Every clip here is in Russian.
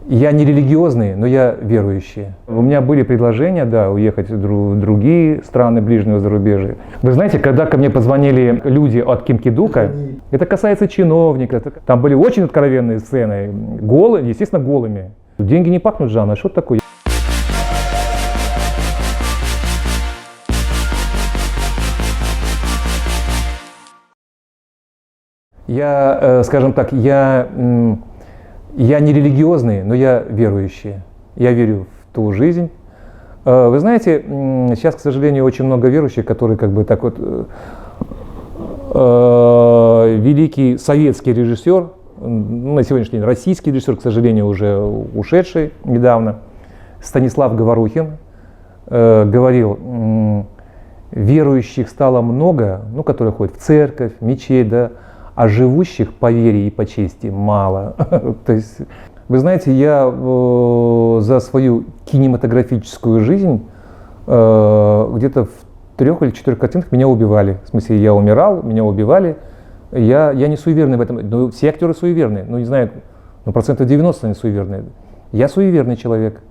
Я не религиозный, но я верующий. У меня были предложения, да, уехать в другие страны ближнего зарубежья. Вы знаете, когда ко мне позвонили люди от Кимкидука, это касается чиновников, там были очень откровенные сцены, голые, естественно, голыми. Деньги не пахнут, Жанна, что это такое? Я, скажем так, я не религиозный, но я верующий. Я верю в ту жизнь. Вы знаете, сейчас, к сожалению, очень много верующих, которые как бы так вот... Великий советский режиссер, на сегодняшний день российский режиссер, к сожалению, уже ушедший недавно, Станислав Говорухин, говорил, верующих стало много, ну, которые ходят в церковь, в мечеть, да, а живущих по вере и по чести мало. То есть, вы знаете, я за свою кинематографическую жизнь где-то в 3 или 4 картинах меня убивали. В смысле, я умирал, меня убивали. Я не суеверный в этом. Ну, все актеры суеверные. Ну, не знаю, ну, 90% они суеверные. Я суеверный человек.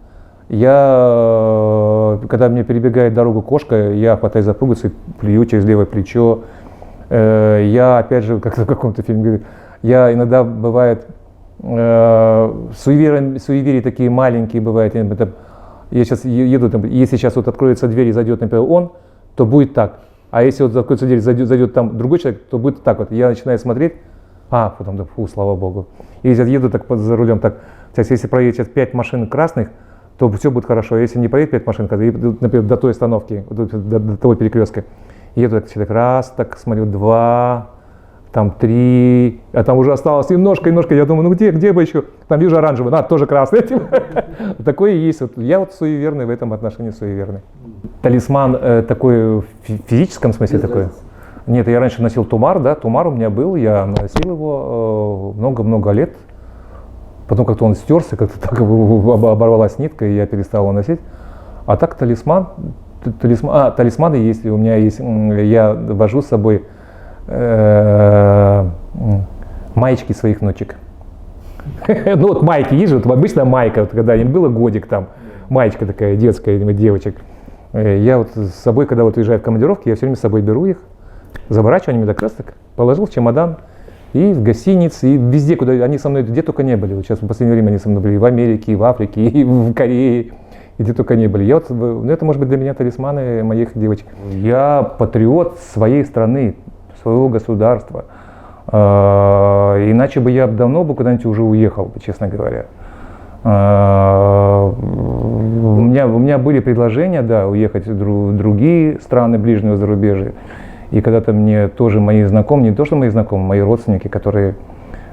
Когда мне перебегает дорогу кошка, я хватаю за пуговицы, плюю через левое плечо. Я, опять же, как в каком-то фильме говорю, я иногда бывает, суеверия такие маленькие бывают. Я сейчас еду, там, если сейчас вот откроется дверь и зайдет, например, он, то будет так. А если вот откроется дверь, зайдет там другой человек, то будет так вот. Я начинаю смотреть, потом, да, фу, слава богу. И если я еду так за рулем, так, если проедет сейчас 5 машин красных, то все будет хорошо. А если не проедет 5 машин, например, до той остановки, до того перекрестка, еду так, человек, раз, так смотрю, 2, там 3, а там уже осталось немножко, я думаю, ну где бы еще, там вижу оранжевый, тоже красный. Такое и есть. Я вот суеверный в этом отношении, суеверный. Талисман такой в физическом смысле такой? Нет, я раньше носил тумар, да, тумар у меня был, я носил его много-много лет. Потом как-то он стерся, как-то так оборвалась нитка, и я перестал его носить. А так талисманы есть, у меня есть, я вожу с собой маечки своих внучек. Ну вот майки есть же, вот обычная майка, вот, когда им было годик, там маечка такая детская, девочек. Я вот с собой, когда вот уезжаю в командировки, я все время с собой беру их, заворачиваю до красок, положил в чемодан и в гостинице, и везде, куда они со мной, где только не были. Вот сейчас в последнее время они со мной были и в Америке, и в Африке, и в Корее. И где только не были. Это может быть для меня талисманы моих девочек. Я патриот своей страны, своего государства. Иначе бы я давно бы куда-нибудь уже уехал, честно говоря. У меня были предложения, да, уехать в другие страны ближнего зарубежья. И когда-то мне тоже мои знакомые, не то что мои знакомые, мои родственники, которые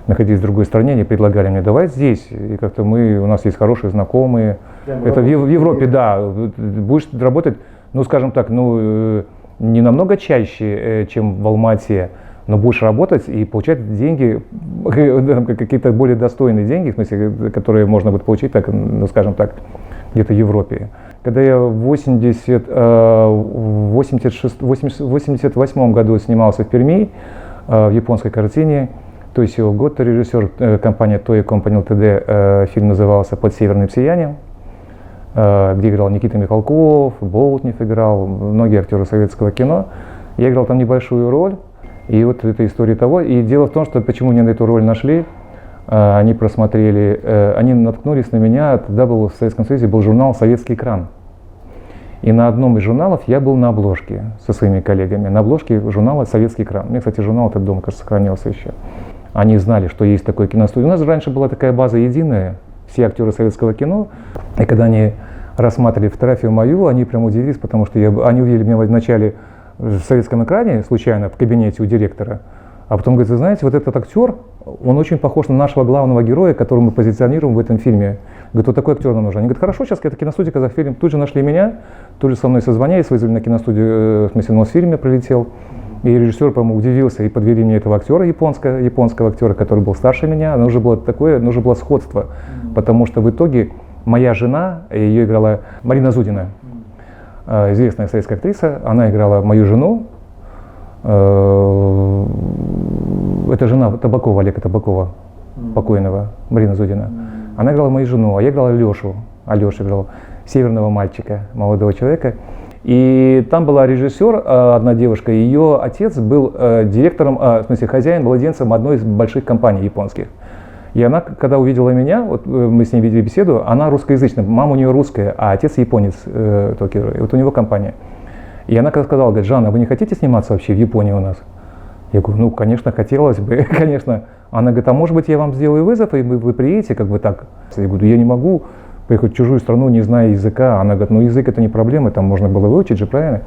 находились в другой стране, они предлагали мне, давай здесь, и как-то у нас есть хорошие знакомые. Это в Европе, да, будешь работать, ну, скажем так, не намного чаще, чем в Алма-Ате, но будешь работать и получать деньги, какие-то более достойные деньги, в смысле, которые можно будет получить, так, ну, скажем так, где-то в Европе. Когда я в 88 году снимался в Перми, в японской картине, то есть Гото, режиссер, компания Toei Company Ltd, фильм назывался «Под северным сиянием», где играл Никита Михалков, Болтнев играл, многие актеры советского кино. Я играл там небольшую роль, и вот эта история того. И дело в том, что почему меня на эту роль нашли, они просмотрели, они наткнулись на меня, тогда был в Советском Союзе был журнал «Советский экран». И на одном из журналов я был на обложке со своими коллегами, на обложке журнала «Советский экран». У меня, кстати, журнал этот дома, кажется, сохранился еще. Они знали, что есть такой киностудия. У нас раньше была такая база единая, все актеры советского кино. И когда они рассматривали фотографию мою, они прям удивились, потому что они увидели меня вначале в советском экране, случайно, в кабинете у директора. А потом говорят, вы знаете, вот этот актер, он очень похож на нашего главного героя, которого мы позиционируем в этом фильме. Говорит, вот такой актер нам нужен. Они говорят, хорошо, сейчас это киностудия «Казахфильм». Тут же нашли меня, тут же со мной созвонились, вызвали на киностудию, в смысле, Мосфильме прилетел. И режиссер, по-моему, удивился, и подвели мне этого актера, японского актера, который был старше меня. Нужно было сходство, потому что в итоге моя жена, ее играла Марина Зудина, известная советская актриса, она играла мою жену. Это жена Табакова, Олега Табакова, покойного, Марина Зудина. Она играла мою жену, а я играл Алешу. Алеша играл северного мальчика, молодого человека. И там была режиссер, одна девушка, ее отец был директором, в смысле хозяин, владельцем одной из больших компаний японских. И она, когда увидела меня, вот мы с ней видели беседу, она русскоязычная, мама у нее русская, а отец японец, и вот у него компания. И она когда сказала, говорит: Жанна, вы не хотите сниматься вообще в Японии у нас? Я говорю: ну, конечно, хотелось бы, конечно. Она говорит: а может быть, я вам сделаю вызов, и вы приедете, как бы так? Я говорю: я не могу поехать в чужую страну, не зная языка. Она говорит: ну, язык это не проблема, там можно было выучить же, правильно?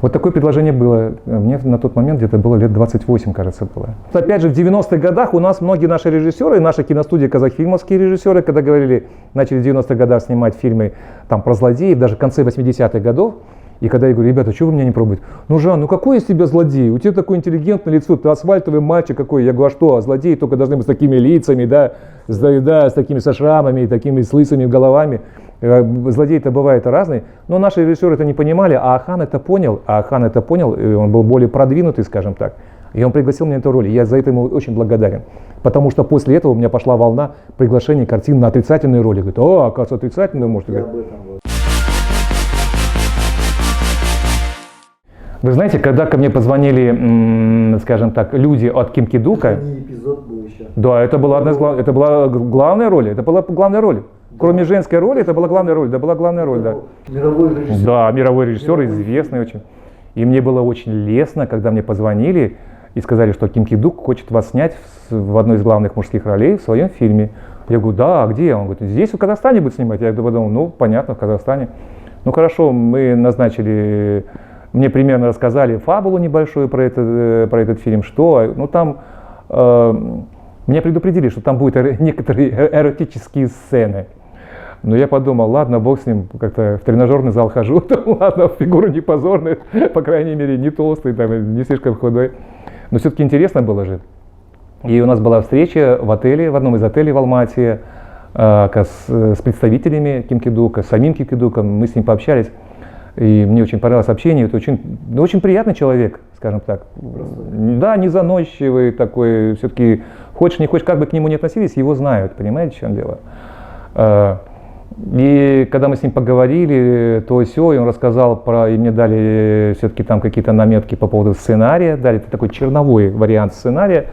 Вот такое предложение было. Мне на тот момент где-то было лет 28, кажется, было. Опять же, в 90-х годах у нас многие наши режиссеры, наши киностудии казахфильмовские режиссеры, когда говорили, начали в 90-х годах снимать фильмы там, про злодеев, даже в конце 80-х годов, и когда я говорю: ребята, что вы меня не пробуете? Ну, Жан, ну какой из тебя злодей? У тебя такое интеллигентное лицо, ты асфальтовый мальчик какой. Я говорю: а что, злодеи только должны быть с такими лицами, да, с такими со шрамами, такими с лысыми головами. Злодеи-то бывают разные. Но наши режиссеры это не понимали, а Ахан это понял, и он был более продвинутый, скажем так. И он пригласил меня на эту роль, и я за это ему очень благодарен. Потому что после этого у меня пошла волна приглашений картин на отрицательные роли. Говорит: о, оказывается, отрицательные может. Вы знаете, когда ко мне позвонили, скажем так, люди от Ким Ки-дука, эпизод был еще. Да, это была главная роль, это была главная роль. Кроме женской роли, это была главная роль, да. Мировой режиссер. Да, мировой режиссер, известный очень. И мне было очень лестно, когда мне позвонили и сказали, что Ким Ки-дук хочет вас снять в одной из главных мужских ролей в своем фильме. Я говорю: да, а где? Он говорит: здесь, в Казахстане будет снимать. Я подумал: ну, понятно, в Казахстане. Ну, хорошо, мы назначили... Мне примерно рассказали фабулу небольшую про этот фильм, что, ну там, меня предупредили, что там будут некоторые эротические сцены. Но я подумал: ладно, бог с ним, как-то в тренажерный зал хожу, ладно, фигура не позорная, по крайней мере, не толстый, там, не слишком худой. Но все-таки интересно было же. И у нас была встреча в отеле, в одном из отелей в Алма-Ате, с представителями Ким Ки-дука, с самим Ким Ки-дуком, мы с ним пообщались. И мне очень понравилось общение, это очень приятный человек, скажем так. Да, не заносчивый такой, все-таки хочешь не хочешь, как бы к нему ни относились, его знают, понимаете, в чем дело. И когда мы с ним поговорили, то все, и он рассказал и мне дали все-таки там какие-то наметки по поводу сценария, дали такой черновой вариант сценария,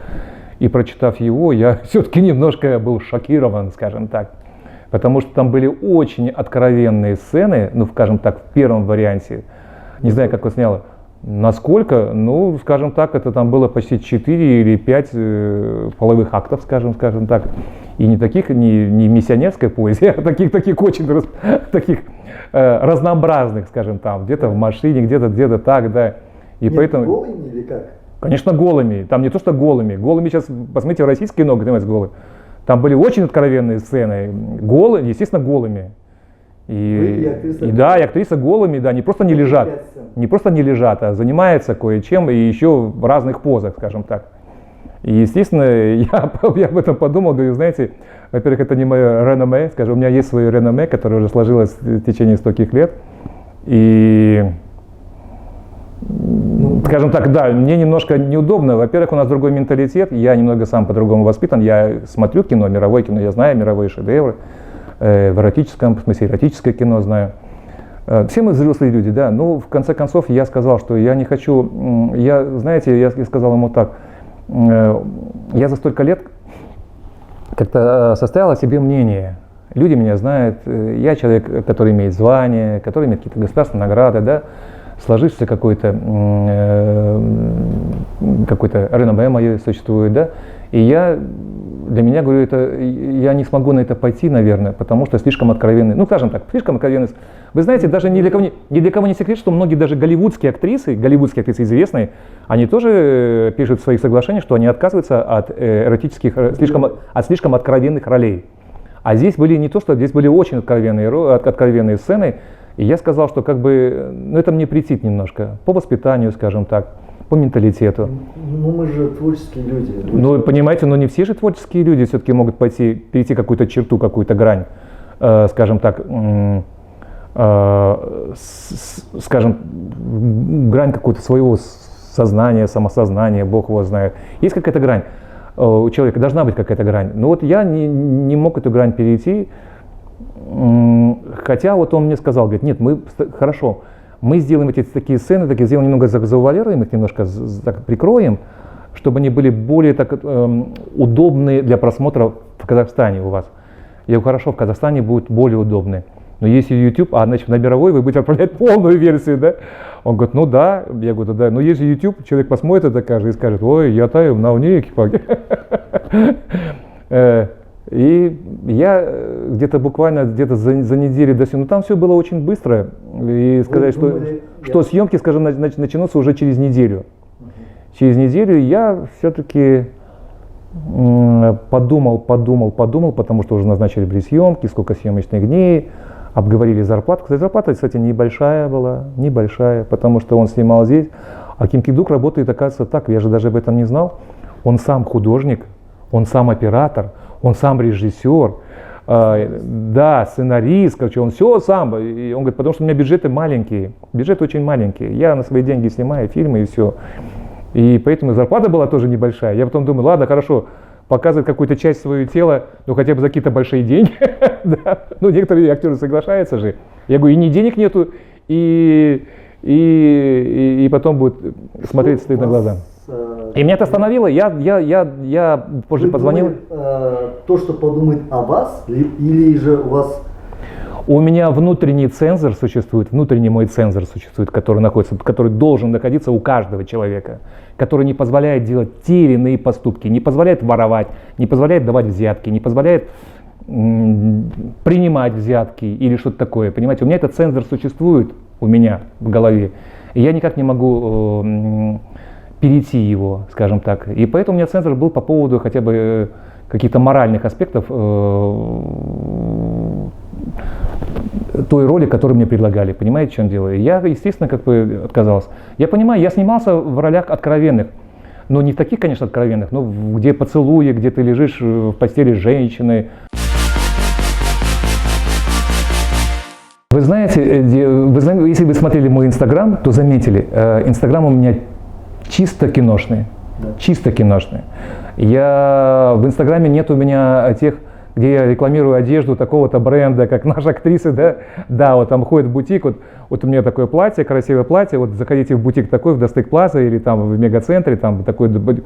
и прочитав его, я все-таки немножко был шокирован, скажем так. Потому что там были очень откровенные сцены, ну, скажем так, в первом варианте. Не знаю, как он снял. Насколько, ну, скажем так, это там было почти 4 или 5 половых актов, скажем так. И не таких, не миссионерской поэзии, а таких очень разнообразных, скажем, там, где-то в машине, где-то так, да. И нет, поэтому... голыми или как? Конечно, голыми. Там не то, что голыми. Голыми сейчас, посмотрите, российское кино, где голые. Там были очень откровенные сцены, голые, естественно, голыми. И актриса голыми, да, не просто не лежат, а занимается кое-чем и еще в разных позах, скажем так. И, естественно, я об этом подумал, говорю: знаете, во-первых, это не мое реноме, скажем, у меня есть свое реноме, которое уже сложилось в течение стольких лет. И, скажем так, да, мне немножко неудобно. Во-первых, у нас другой менталитет, я немного сам по-другому воспитан, я смотрю кино, мировое кино, я знаю мировые шедевры, в эротическом, в смысле эротическое кино знаю. Все мы взрослые люди, да, но в конце концов я сказал, что я не хочу, знаете, я сказал ему так: я за столько лет как-то составил о себе мнение. Люди меня знают, я человек, который имеет звание, который имеет какие-то государственные награды, да, сложившееся какое-то реноме мое существует, да, и для меня, говорю, я не смогу на это пойти, наверное, потому что слишком откровенный, ну, скажем так, слишком откровенный. Вы знаете, даже ни для кого не секрет, что многие даже голливудские актрисы известные, они тоже пишут в своих соглашениях, что они отказываются от слишком откровенных ролей. А здесь были не то, что здесь были очень откровенные сцены, и я сказал, что как бы, ну, это мне претит немножко, по воспитанию, скажем так, по менталитету. Ну, мы же творческие люди. Ну, понимаете, но не все же творческие люди все-таки могут перейти какую-то черту, какую-то грань, скажем так, скажем, грань какого-то своего сознания, самосознания, Бог его знает. Есть какая-то грань. у человека должна быть какая-то грань. Но вот я не мог эту грань перейти, хотя вот он мне сказал, говорит, нет, хорошо, мы сделаем эти такие сцены, сделаем немного завуалируем их, немножко так прикроем, чтобы они были более так, удобные для просмотра в Казахстане у вас. Я говорю, хорошо, в Казахстане будут более удобные. Но если YouTube, значит на мировой вы будете отправлять полную версию, да? Он говорит, ну да. Я говорю, да. Но если YouTube, человек посмотрит это каждый и скажет, ой, я таю на унике. И я где-то буквально за неделю до съемки, ну там все было очень быстро. И сказать, что съемки, скажем, начнутся уже через неделю. Через неделю я все-таки подумал, потому что уже назначили были съемки, сколько съемочных дней, обговорили зарплату. Зарплата, кстати, небольшая была, потому что он снимал здесь. А Ким Ки-дук работает, оказывается, так, я же даже об этом не знал. Он сам художник, он сам оператор, он сам режиссер, да, сценарист, короче, он все сам. И он говорит, потому что у меня бюджеты маленькие, бюджет очень маленький. Я на свои деньги снимаю фильмы и все. И поэтому зарплата была тоже небольшая. Я потом думаю, ладно, хорошо, показывает какую-то часть своего тела, ну хотя бы за какие-то большие деньги. Да. Ну, некоторые актеры соглашаются же. Я говорю, и ни денег нету, и потом будет смотреть стыдно глазам. И меня это остановило, я позже позвонил. То, что подумает о вас, или же у вас... У меня внутренний цензор существует, внутренний мой цензор существует, который должен находиться у каждого человека, который не позволяет делать те или иные поступки, не позволяет воровать, не позволяет давать взятки, не позволяет принимать взятки или что-то такое. Понимаете, у меня этот цензор существует у меня в голове, и я никак не могу перейти его, скажем так. И поэтому у меня цензор был по поводу хотя бы каких-то моральных аспектов той роли, которую мне предлагали. Понимаете, в чем дело? И я, естественно, как бы отказался. Я понимаю, я снимался в ролях откровенных, но не в таких, конечно, откровенных, но где поцелуи, где ты лежишь в постели с женщиной. Вы знаете, если вы смотрели мой Инстаграм, то заметили, Инстаграм у меня чисто киношный. Да. Чисто киношный. В Инстаграме нет у меня тех, где я рекламирую одежду такого-то бренда, как наши актрисы, да, да, вот там ходит в бутик, вот у меня такое платье, красивое платье, вот заходите в бутик такой, в Достык Плаза или там в Мегацентре, там такой, вы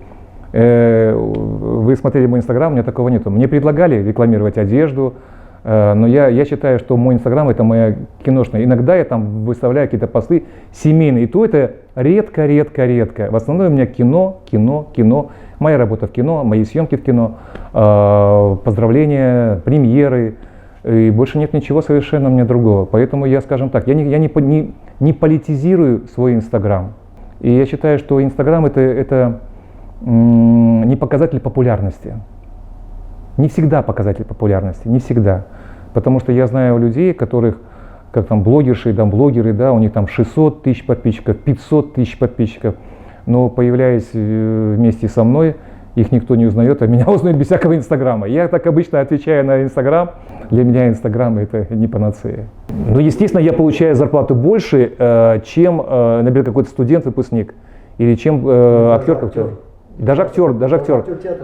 смотрели мой Инстаграм, у меня такого нету. Мне предлагали рекламировать одежду, но я считаю, что мой Инстаграм это моя киношная. Иногда я там выставляю какие-то посты семейные, и то это редко. В основном у меня кино. Моя работа в кино, мои съемки в кино, поздравления, премьеры, и больше нет ничего совершенно мне другого. Поэтому я, скажем так, я не политизирую свой Инстаграм. И я считаю, что Инстаграм это не показатель популярности. Не всегда показатель популярности, не всегда. Потому что я знаю людей, которых, как там блогеры, да, у них там 600 тысяч подписчиков, 500 тысяч подписчиков. Но появляясь вместе со мной, их никто не узнает, а меня узнают без всякого Инстаграма. Я так обычно отвечаю на Инстаграм. Для меня Инстаграм это не панацея. Но, естественно, я получаю зарплату больше, чем, например, какой-то студент-выпусник. Или чем актер. Даже актер.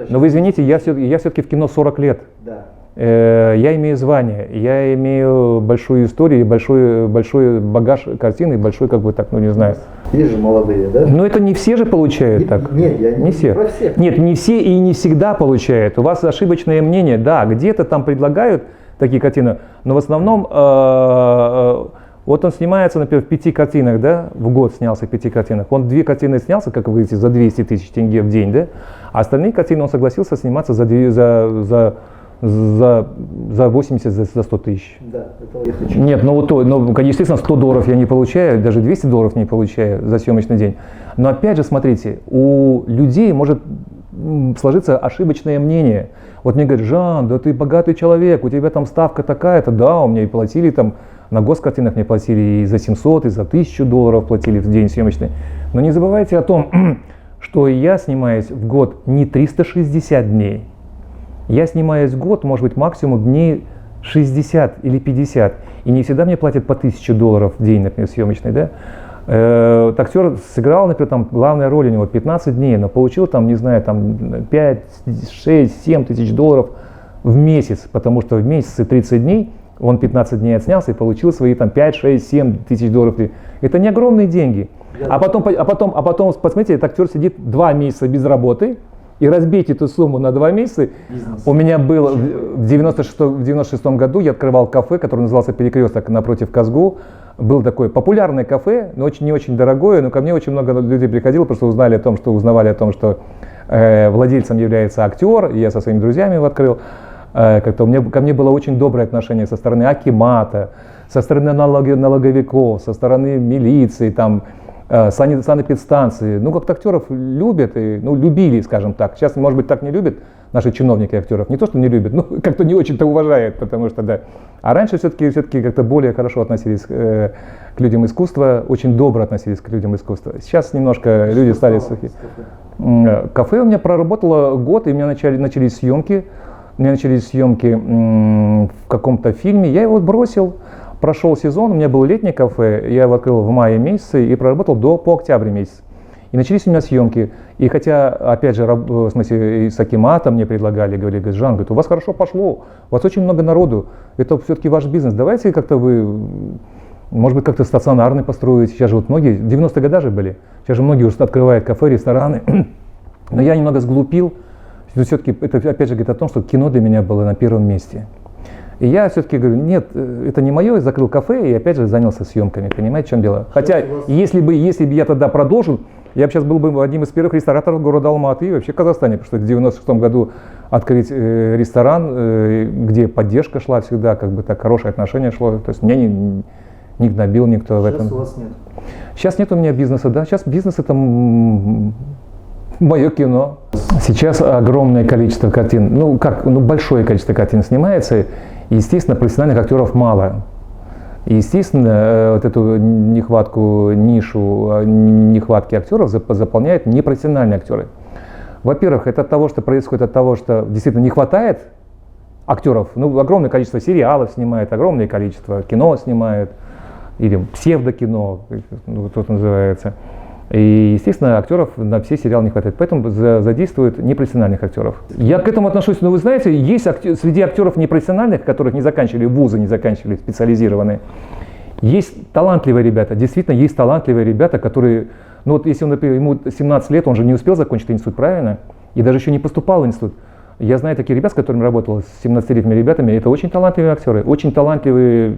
Но вы извините, я все-таки в кино 40 лет. Да. Я имею звание, я имею большую историю, большой багаж картины, большой, как бы так, ну не знаю. Есть же молодые, да? Но это не все же получают так. Нет, я не все. Про всех. Нет, не все и не всегда получают. У вас ошибочное мнение, да, где-то там предлагают такие картины, но в основном вот он снимается, например, в 5 картинах, да, в год снялся в 5 картинах. Он 2 картины снялся, как вы видите, за 200 тысяч тенге в день, да, а остальные картины он согласился сниматься за 80, за 100 тысяч. Да, это я хочу. Нет, естественно, $100 я не получаю, даже $200 не получаю за съемочный день. Но опять же, смотрите, у людей может сложиться ошибочное мнение. Вот мне говорят, Жан, да ты богатый человек, у тебя там ставка такая-то, да, у меня и платили там, на госкартинах мне платили и за 700, и за $1000 платили в день съемочный. Но не забывайте о том, что я снимаюсь в год не 360 дней. Я снимаюсь в год, может быть, максимум дней 60 или 50. И не всегда мне платят по $1000 в день, например, съемочный, да? Актер сыграл, например, там главная роль у него 15 дней, но получил там, не знаю, там 5, 6, 7 тысяч долларов в месяц, потому что в месяце 30 дней он 15 дней отснялся и получил свои там 5, 6, 7 тысяч долларов. Это не огромные деньги. А потом, посмотрите, этот актер сидит 2 месяца без работы, и разбейте эту сумму на 2 месяца. Бизнес. У меня было в 96 году, я открывал кафе, которое назывался «Перекресток» напротив Казгу. Было такое популярное кафе, но не очень дорогое, но ко мне очень много людей приходило, потому что узнавали о том, что владельцем является актер, и я со своими друзьями его открыл. Ко мне было очень доброе отношение со стороны акимата, со стороны налоговиков, со стороны милиции, там, санэпидстанции. Ну, как-то актеров любят, любили, скажем так. Сейчас, может быть, так не любят наши чиновники актеров. Не то, что не любят, но как-то не очень-то уважают, потому что, да. А раньше все-таки как-то более хорошо относились к людям искусства, очень добро относились к людям искусства. Сейчас немножко люди стали сухие. Кафе у меня проработало год, и у меня начались съемки. В каком-то фильме. Я его бросил. Прошел сезон, у меня было летнее кафе, я его открыл в мае месяце и проработал по октябрь месяц. И начались у меня съемки. И хотя, опять же, в смысле, с акиматом мне предлагали, говорили, Жан, говорит, у вас хорошо пошло, у вас очень много народу, это все-таки ваш бизнес, давайте как-то вы, может быть, как-то стационарный построить. Сейчас же вот многие, 90-е годы же были, сейчас же многие уже открывают кафе, рестораны. Но я немного сглупил. Все-таки это, опять же, говорит о том, что кино для меня было на первом месте. И я все-таки говорю, нет, это не мое, я закрыл кафе и опять же занялся съемками, понимаете, в чем дело? Хотя, если бы я тогда продолжил, я бы сейчас был бы одним из первых рестораторов города Алматы и вообще в Казахстане, потому что в 96 году открыть ресторан, где поддержка шла всегда, как бы так хорошее отношение шло, то есть меня не гнобил никто в этом. Сейчас у вас нет? Сейчас нет у меня бизнеса, да, сейчас бизнес это мое кино. Сейчас огромное количество картин, большое количество картин снимается, и, естественно, профессиональных актеров мало. И, естественно, вот эту нехватки актеров заполняют непрофессиональные актеры. Во-первых, это происходит от того, что действительно не хватает актеров. Огромное количество сериалов снимают, огромное количество кино снимают, или псевдокино, тут называется. И, естественно, актеров на все сериалы не хватает, поэтому задействуют непрофессиональных актеров. Я к этому отношусь, вы знаете, есть среди актеров непрофессиональных, которых не заканчивали вузы, не заканчивали специализированные, есть талантливые ребята, действительно есть талантливые ребята, которые, если, например, ему 17 лет, он же не успел закончить институт, правильно, и даже еще не поступал в институт. Я знаю таких ребят, с которыми работал, с 17-летними ребятами, это очень талантливые актеры, очень талантливые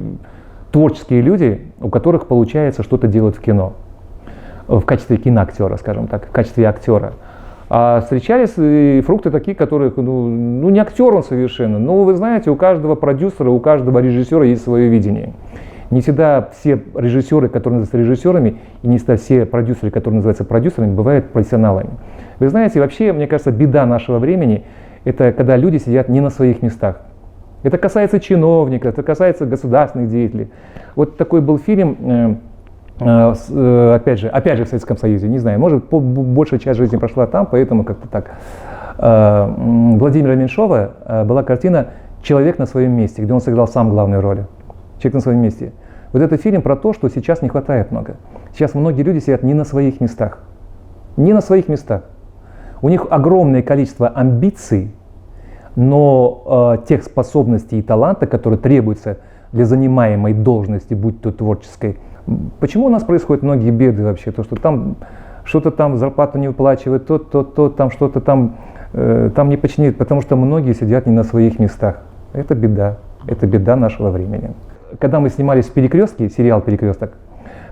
творческие люди, у которых получается что-то делать в кино. В качестве киноактера, скажем так, в качестве актера. А встречались и фрукты такие, которых, не актер он совершенно, но вы знаете, у каждого продюсера, у каждого режиссера есть свое видение. Не всегда все режиссеры, которые называются режиссерами, и не всегда все продюсеры, которые называются продюсерами, бывают профессионалами. Вы знаете, вообще, мне кажется, беда нашего времени, это когда люди сидят не на своих местах. Это касается чиновников, это касается государственных деятелей. Вот такой был фильм, опять же в Советском Союзе, не знаю, может, большая часть жизни прошла там, поэтому как-то так. Владимира Меньшова была картина «Человек на своем месте», где он сыграл сам главную роль. «Человек на своем месте». Вот это фильм про то, что сейчас не хватает много. Сейчас многие люди сидят не на своих местах. Не на своих местах. У них огромное количество амбиций, но тех способностей и таланта, которые требуются для занимаемой должности, будь то творческой. Почему у нас происходят многие беды вообще? То, что там что-то там зарплату не выплачивают, там что-то там не починит, потому что многие сидят не на своих местах. Это беда нашего времени. Когда мы снимались в «Перекрестке», сериал «Перекресток»,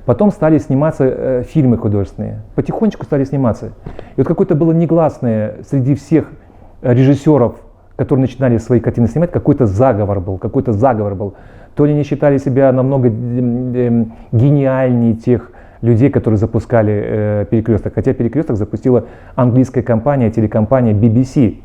потом стали сниматься фильмы художественные, потихонечку стали сниматься. И вот какое-то было негласное среди всех режиссеров, которые начинали свои картины снимать, какой-то заговор был. То ли они считали себя намного гениальнее тех людей, которые запускали «Перекресток». Хотя «Перекресток» запустила английская компания, телекомпания BBC.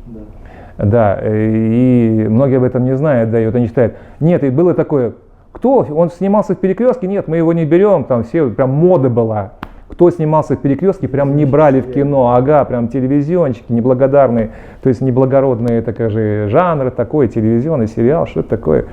Да, и многие об этом не знают, да, и вот они считают, нет, и было такое, кто, он снимался в «Перекрестке», нет, мы его не берем, там все, прям мода была. Кто снимался в «Перекрестке», прям не брали в кино, прям телевизионщики неблагодарные, то есть неблагородные, жанр такой, телевизионный сериал, что это такое.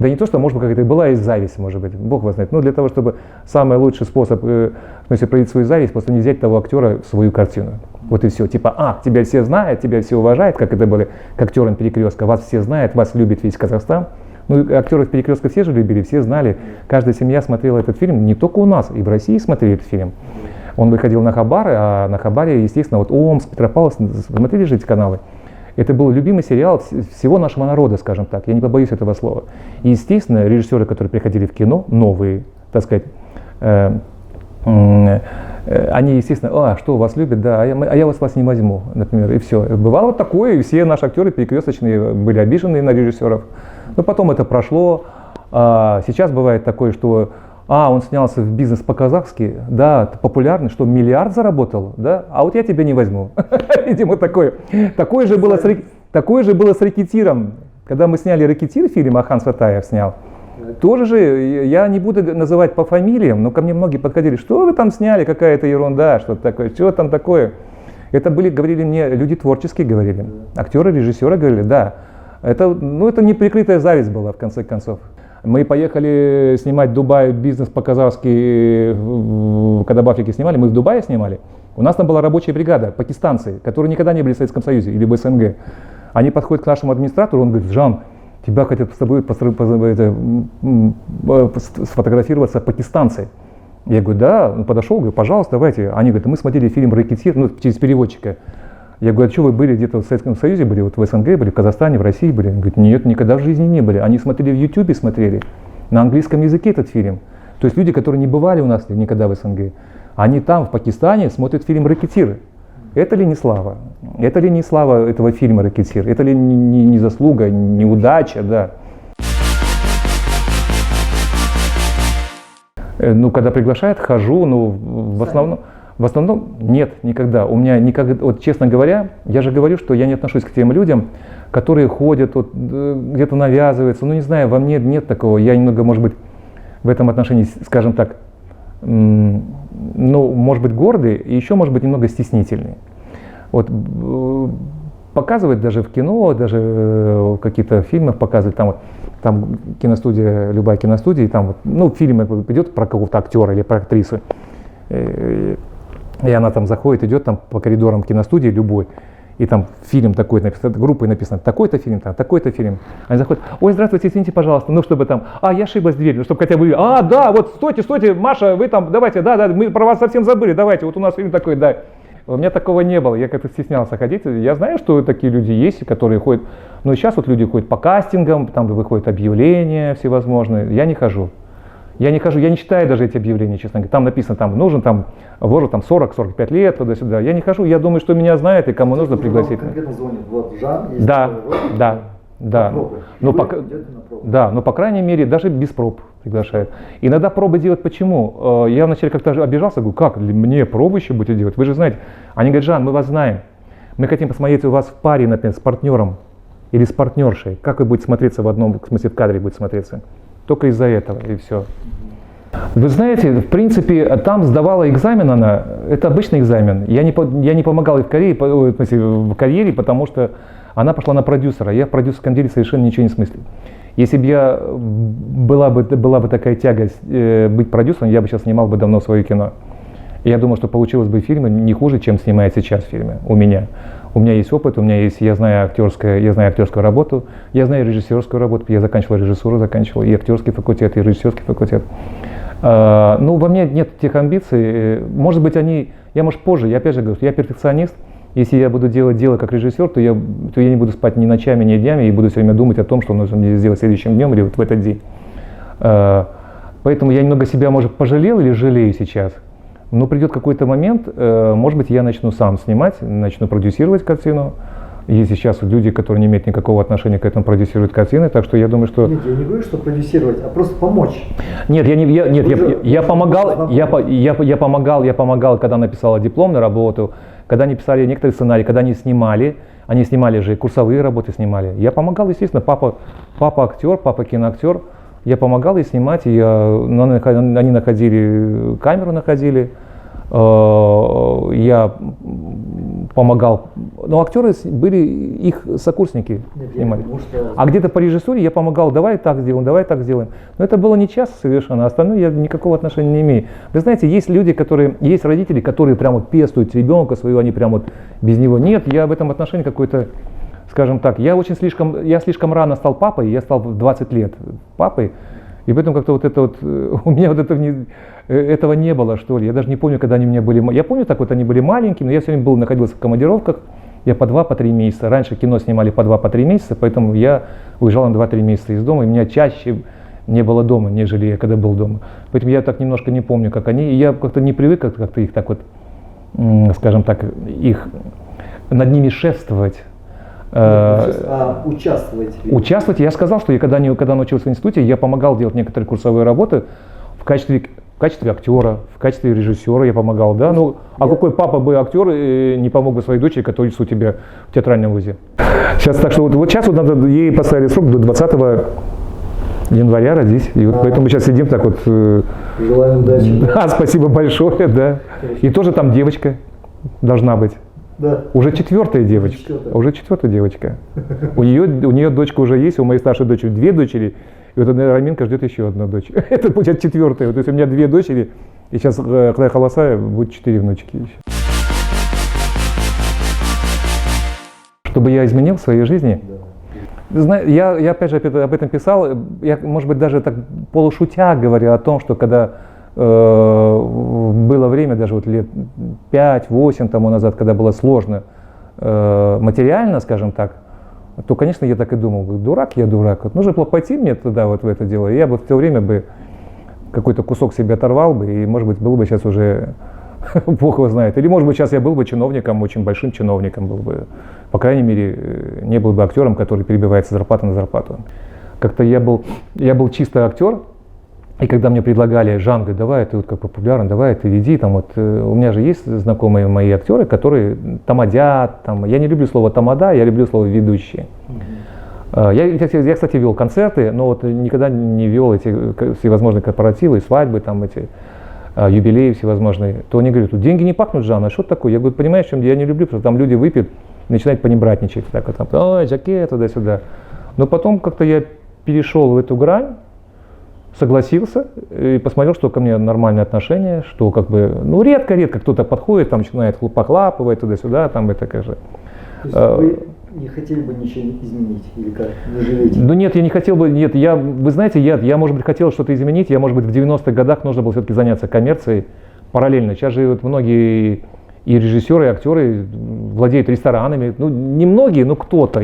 Да не то, что, может быть, какая-то была и зависть, может быть, Бог вас знает. Но для того, чтобы самый лучший способ, в смысле, проявить свою зависть, просто не взять того актера в свою картину. Вот и все. Типа, тебя все знают, тебя все уважают, как это было к актерам «Перекрестка». Вас все знают, вас любит весь Казахстан. Ну, актеров «Перекрестка» все же любили, все знали. Каждая семья смотрела этот фильм, не только у нас, и в России смотрели этот фильм. Он выходил на Хабары, а на Хабаре, естественно, вот Омск, Петропавловск, смотрели же эти каналы. Это был любимый сериал всего нашего народа, скажем так, я не побоюсь этого слова. И, естественно, режиссеры, которые приходили в кино, новые, так сказать, они, естественно, что вас любят, да, а я вас не возьму, например, и все. Бывало вот такое, и все наши актеры перекресточные были обижены на режиссеров. Но потом это прошло. Сейчас бывает такое, что он снялся в «Бизнес по-казахски», да, популярный, что миллиард заработал, да, а вот я тебя не возьму. Видимо, такое. Такое же было с «Рэкетиром». Когда мы сняли «Рэкетир», фильм Ахан Сатаев снял, тоже же, я не буду называть по фамилиям, но ко мне многие подходили, что вы там сняли, какая-то ерунда, что-то такое, что там такое. Это говорили мне, люди творческие говорили, актеры, режиссеры говорили, да. Это неприкрытая зависть была, в конце концов. Мы поехали снимать в Дубае «Бизнес по-казахски», когда в Африке снимали, мы в Дубае снимали. У нас там была рабочая бригада, пакистанцы, которые никогда не были в Советском Союзе или в СНГ. Они подходят к нашему администратору, он говорит: «Жан, тебя хотят с тобой сфотографироваться пакистанцы». Я говорю: да, подошел, говорю: пожалуйста, давайте. Они говорят: мы смотрели фильм «Рэкетир», через переводчика. Я говорю: а что вы были где-то в Советском Союзе, были вот в СНГ, были в Казахстане, в России были? Он говорит: нет, никогда в жизни не были. Они смотрели в Ютубе, смотрели на английском языке этот фильм. То есть люди, которые не бывали у нас никогда в СНГ, они там, в Пакистане, смотрят фильм «Рэкетир». Это ли не слава? Это ли не слава этого фильма «Рэкетир»? Это ли не заслуга, не удача, да? Ну, когда приглашают, хожу, в основном нет, никогда. У меня никогда, вот честно говоря, я же говорю, что я не отношусь к тем людям, которые ходят, вот, где-то навязываются. Ну, не знаю, во мне нет такого. Я немного, может быть, в этом отношении, скажем так, может быть, гордый и еще, может быть, немного стеснительный. Вот показывать даже в кино, даже в каких-то фильмах показывать, там киностудия, любая киностудия, там фильм идет про какого-то актера или про актрису, и она там заходит, идет там по коридорам киностудии любой, и там фильм такой написан, группой написано такой-то фильм, там такой-то фильм. Они заходят: ой, здравствуйте, извините, пожалуйста, чтобы там, я ошиблась дверью, чтобы хотя бы, да, вот стойте, Маша, вы там, давайте, да, мы про вас совсем забыли, давайте, вот у нас фильм такой, да. У меня такого не было, я как-то стеснялся ходить. Я знаю, что такие люди есть, которые ходят, но сейчас вот люди ходят по кастингам, там выходят объявления всевозможные. Я не хожу, я не читаю даже эти объявления, честно говоря. Там написано, нужен вложу 40-45 лет, туда-сюда. Я не хожу, я думаю, что меня знают и кому нужно пригласить. Конкретно звонят: вот Жан, есть да. Но по крайней мере даже без проб приглашают. Иногда пробы делать почему? Я вначале как-то обижался, говорю: как мне пробы еще будете делать? Вы же знаете. Они говорят: Жан, мы вас знаем. Мы хотим посмотреть у вас в паре, например, с партнером или с партнершей. Как вы будете смотреться в смысле в кадре будет смотреться. Только из-за этого и все. Вы знаете, в принципе, там сдавала экзамен она, это обычный экзамен. Я не помогал ей в карьере, потому что она пошла на продюсера. Я в продюсерском деле совершенно ничего не смыслю. Если бы была бы такая тягость быть продюсером, я бы сейчас снимал бы давно свое кино. И я думаю, что получилось бы фильмы не хуже, чем снимает сейчас фильмы у меня. У меня есть опыт, я знаю актерскую работу, я знаю режиссерскую работу, я заканчивал режиссуру, и актерский факультет, и режиссерский факультет. Во мне нет тех амбиций. Может быть, я позже, я опять же говорю, что я перфекционист. Если я буду делать дело как режиссер, то я не буду спать ни ночами, ни днями, и буду все время думать о том, что нужно мне сделать следующим днем или вот в этот день. Поэтому я немного себя, может, пожалел или жалею сейчас. Но придет какой-то момент, может быть, я начну сам снимать, начну продюсировать картину. Есть сейчас люди, которые не имеют никакого отношения к этому, продюсируют картины, так что я думаю, что... Нет, я не говорю, что продюсировать, а просто помочь. Нет, я помогал, когда написала дипломную работу, когда они писали некоторые сценарии, когда они снимали же курсовые работы снимали. Я помогал, естественно, папа актер, папа киноактер. Я помогал ей снимать, они находили камеру, я помогал. Но актеры были их сокурсники снимали. А где-то по режиссуре я помогал, давай так сделаем, давай так сделаем. Но это было не часто совершенно, а остальное я никакого отношения не имею. Вы знаете, есть люди, есть родители, которые прям вот пестуют ребенка своего, они прям вот без него. Нет, я в этом отношении какой-то, скажем так, я слишком рано стал папой, я стал в 20 лет папой. И поэтому как-то вот это вот, у меня вот этого не было, что ли. Я даже не помню, когда они у меня были. Я помню, так вот они были маленькими, но я все время находился в командировках. Я по 2-3 месяца. Раньше кино снимали по 2-3 месяца, поэтому я уезжал на 2-3 месяца из дома. И меня чаще не было дома, нежели я когда был дома. Поэтому я так немножко не помню, как они. И я как-то не привык как-то их так вот, скажем так, их над ними шефствовать. Участвовать? Участвовать. Я сказал, что я когда учился в институте, я помогал делать некоторые курсовые работы в качестве актера, в качестве режиссера я помогал, да. Ну, а какой папа бы актер не помог бы своей дочери, которая учится у тебя в театральном вузе? Сейчас так что вот сейчас вот надо ей поставили срок до 20 января родить. И вот поэтому мы сейчас сидим так вот. Желаем удачи. Да, спасибо большое, да. И тоже там девочка должна быть. Да. Уже 4-я девочка. Уже 4-я девочка. У нее дочка уже есть, у моей старшей дочери 2 дочери. И вот Раминка ждет еще одну дочь. Это будет 4-я. То есть у меня 2 дочери, и сейчас, когда я холостая, будет 4 внучки еще. Чтобы я изменил в своей жизни, я опять же об этом писал, я, может быть, даже так полушутя говорил о том, что когда было время, даже вот лет 5-8 тому назад, когда было сложно материально, скажем так, то, конечно, я так и думал, дурак я дурак, вот нужно было пойти мне туда, вот в это дело, и я бы в то время бы какой-то кусок себе оторвал бы, и, может быть, был бы сейчас уже, Бог его знает, или, может быть, сейчас я был бы чиновником, очень большим чиновником был бы, по крайней мере, не был бы актером, который перебивается с зарплаты на зарплату. Как-то я был чисто актер. И когда мне предлагали, Жан, говорит, давай, ты вот как популярен, давай, ты веди, там вот, у меня же есть знакомые мои актеры, которые тамадят, там, я не люблю слово тамада, я люблю слово ведущие. Я, кстати, вел концерты, но вот никогда не вел эти всевозможные корпоративы, свадьбы, там эти юбилеи всевозможные. То они говорят, деньги не пахнут, Жан, а что такое? Я говорю, понимаешь, чем я не люблю, потому что там люди выпьют, начинают понебратничать, так вот, там, ой, жакет, туда-сюда. Но потом как-то я перешел в эту грань, согласился и посмотрел, что ко мне нормальные отношения, что как бы, ну, редко-редко кто-то подходит, там начинает похлапывать туда-сюда, там это как же. То есть вы не хотели бы ничего изменить или как, не жалеете? Ну нет, я не хотел бы, нет, вы знаете, я может быть хотел что-то изменить, я может быть в 90-х годах нужно было все-таки заняться коммерцией параллельно. Сейчас же вот многие и режиссеры, и актеры владеют ресторанами, ну не многие, но кто-то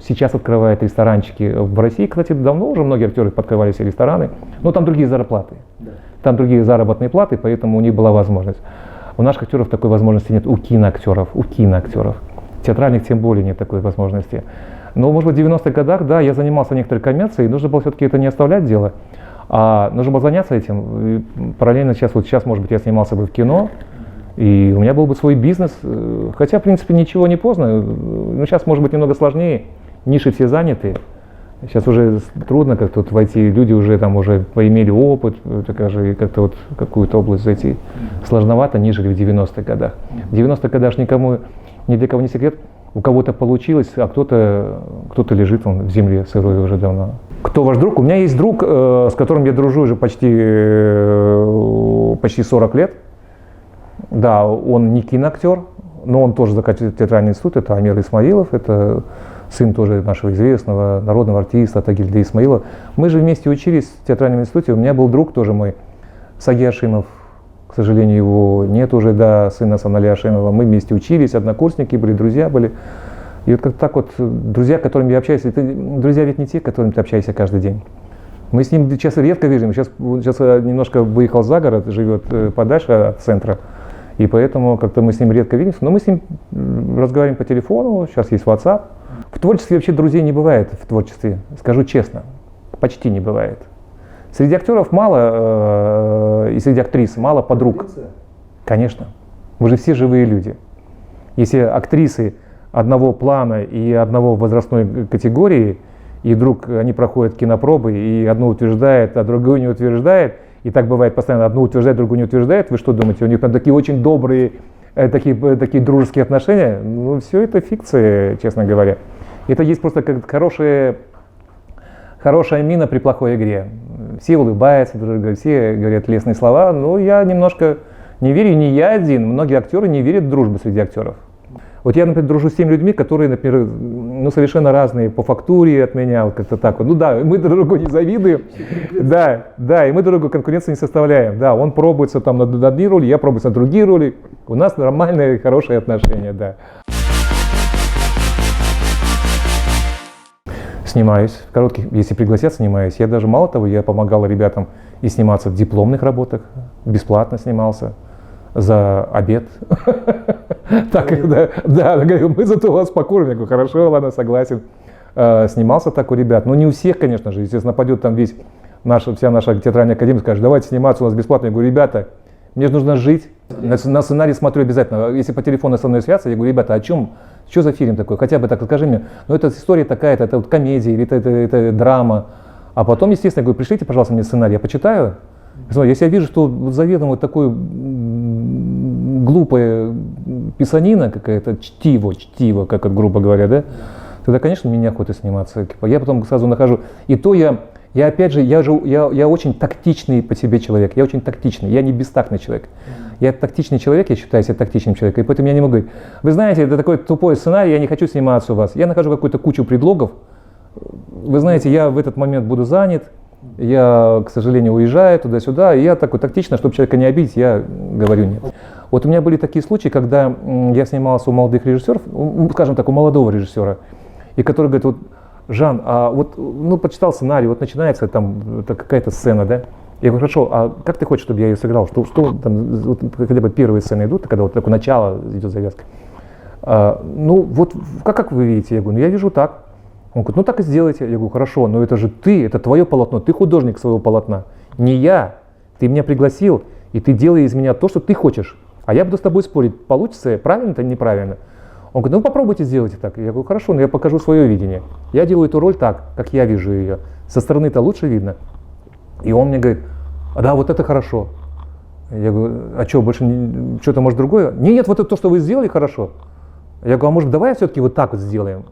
сейчас открывает ресторанчики. В России, кстати, давно уже многие актеры подкрывали все рестораны, но там другие зарплаты, там другие заработные платы, поэтому у них была возможность. У наших актеров такой возможности нет, у киноактеров. Театральных тем более нет такой возможности. Но, может быть, в 90-х годах, да, я занимался некоторой коммерцией, нужно было все-таки это не оставлять дело, а нужно было заняться этим. И параллельно сейчас, может быть, я снимался бы в кино, и у меня был бы свой бизнес, хотя, в принципе, ничего не поздно, но сейчас, может быть, немного сложнее, ниши все заняты, сейчас уже трудно как-то вот войти, люди уже там уже поимели опыт, и как-то вот в какую-то область зайти сложновато, нежели в 90-х годах. В 90-х годах ни для кого не секрет, у кого-то получилось, а кто-то лежит в земле сырой уже давно. Кто ваш друг? У меня есть друг, с которым я дружу уже почти 40 лет. Да, он не киноактер, но он тоже заканчивает театральный институт, это Амир Исмаилов, это сын тоже нашего известного народного артиста Тагильда Исмаилова. Мы же вместе учились в театральном институте, у меня был друг тоже мой, Саги Ашимов, к сожалению, его нет уже, да, сына Санали Ашимова. Мы вместе учились, однокурсники были, друзья были. И вот как так вот, друзья, с которыми я общаюсь, друзья ведь не те, с которыми ты общаешься каждый день. Мы с ним сейчас редко видим, сейчас немножко выехал за город, живет подальше от центра. И поэтому как-то мы с ним редко видимся, но мы с ним разговариваем по телефону, сейчас есть WhatsApp. В творчестве вообще друзей не бывает, в творчестве, скажу честно, почти не бывает. Среди актеров мало, и среди актрис мало подруг. Конечно, мы же все живые люди. Если актрисы одного плана и одного возрастной категории, и вдруг они проходят кинопробы, и одно утверждает, а другое не утверждает, и так бывает постоянно, одну утверждает, другую не утверждает, вы что думаете, у них там такие очень добрые такие дружеские отношения, ну, все это фикция, честно говоря. Это есть просто как хорошая мина при плохой игре. Все улыбаются друг другу, все говорят лестные слова, но я немножко не верю, не я один, многие актеры не верят в дружбу среди актеров. Вот я, например, дружу с теми людьми, которые, например, ну, совершенно разные по фактуре от меня, вот как-то так вот. Ну да, мы друг другу не завидуем, да, и мы друг другу конкуренции не составляем. Да, он пробуется там на одни роли, я пробуюсь на другие роли. У нас нормальные, хорошие отношения, да. Снимаюсь, в коротких, если пригласят, снимаюсь. Я даже, мало того, я помогал ребятам и сниматься в дипломных работах, бесплатно снимался за обед. Так, да, говорю, мы зато вас покормим. Я говорю, хорошо, ладно, согласен. Снимался так у ребят. Но не у всех, конечно же. Естественно, пойдет там вся наша театральная академия, скажет, давайте сниматься у нас бесплатно. Я говорю, ребята, мне же нужно жить. На сценарий смотрю обязательно. Если по телефону со мной связаться, я говорю, ребята, о чем? Что за фильм такой? Хотя бы так расскажи мне. Ну, это история такая-то, это вот комедия, или это драма. А потом, естественно, я говорю, пришлите, пожалуйста, мне сценарий, я почитаю. Если я вижу, что заведомо вот такой глупая писанина какая-то, чтиво, как грубо говоря, да, тогда, конечно, мне неохота сниматься. Я потом сразу нахожу. И то я опять же, я очень тактичный по себе человек, я очень тактичный, я не бестактный человек. Я тактичный человек, я считаю себя тактичным человеком, и поэтому я не могу говорить, вы знаете, это такой тупой сценарий, я не хочу сниматься у вас. Я нахожу какую-то кучу предлогов. Вы знаете, я в этот момент буду занят, я, к сожалению, уезжаю туда-сюда, и я такой тактично, чтобы человека не обидеть, я говорю нет. Вот у меня были такие случаи, когда я снимался у молодых режиссеров, скажем так, у молодого режиссера, и который говорит, вот, Жан, а вот, ну, почитал сценарий, вот начинается там какая-то сцена, да? Я говорю, хорошо, а как ты хочешь, чтобы я ее сыграл? Что там, вот, хотя бы первые сцены идут, когда вот такое начало идет завязка. Ну, вот, как вы видите? Я говорю, ну, я вижу так. Он говорит, ну, так и сделайте. Я говорю, хорошо, но это же ты, это твое полотно, ты художник своего полотна, не я. Ты меня пригласил, и ты делай из меня то, что ты хочешь. А я буду с тобой спорить, получится правильно это или неправильно. Он говорит, ну попробуйте сделать так. Я говорю, хорошо, но я покажу свое видение. Я делаю эту роль так, как я вижу ее. Со стороны-то лучше видно. И он мне говорит, да, вот это хорошо. Я говорю, а что, больше что-то может другое? Нет, вот это то, что вы сделали, хорошо. Я говорю, а может давай все-таки вот так вот сделаем?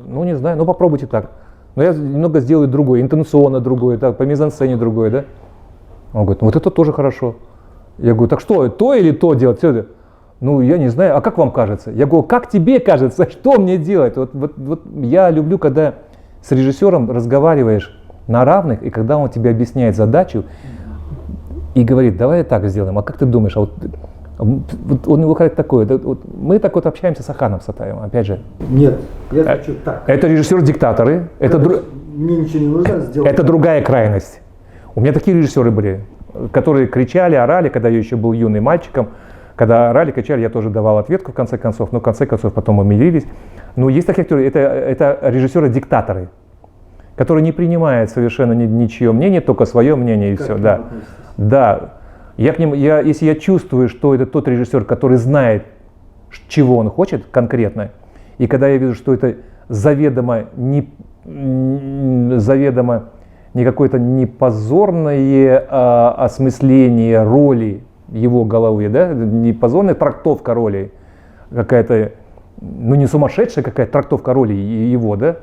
Ну не знаю, ну попробуйте так. Но я немного сделаю другое, интонационно другое, так, по мизансцене другое, да? Он говорит, ну вот это тоже хорошо. Я говорю, так что, то или то делать? Все это? Ну, я не знаю, а как вам кажется? Я говорю, как тебе кажется, что мне делать? Вот я люблю, когда с режиссером разговариваешь на равных, и когда он тебе объясняет задачу и говорит, давай так сделаем, а как ты думаешь? Вот он его говорит такое, вот мы так вот общаемся с Аханом Сатаевым, опять же. Нет, я хочу так. Это режиссер-диктаторы, Мне ничего не нужно сделать. Это другая крайность. У меня такие режиссеры были, которые кричали, орали, когда я еще был юным мальчиком. Когда орали, кричали, я тоже давал ответку в конце концов, но в конце концов потом мы мирились. Но есть такие актеры, это режиссеры-диктаторы, которые не принимают совершенно ничье мнение, только свое мнение и как все. Да. Да. Если я чувствую, что это тот режиссер, который знает, чего он хочет конкретно, и когда я вижу, что это заведомо не какое-то не позорное осмысление роли его головы, да, не позорная трактовка роли, какая-то, ну не сумасшедшая какая-то трактовка роли его, да,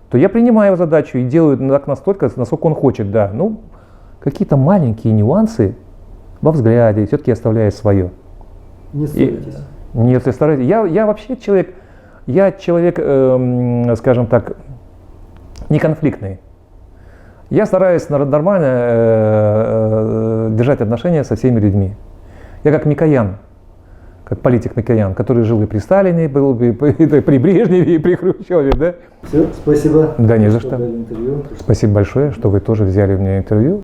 то я принимаю его задачу и делаю так настолько, насколько он хочет, да. Ну, какие-то маленькие нюансы во взгляде, все-таки оставляю свое. Не ссоритесь? Нет, я стараюсь. Я вообще человек, скажем так, не конфликтный. Я стараюсь нормально держать отношения со всеми людьми. Я как Микоян, как политик Микоян, который жил и при Сталине, был и при Брежневе, и при Хрущеве, да? Все, спасибо. Да не за что. Дали интервью. Спасибо большое, что вы тоже взяли у меня интервью.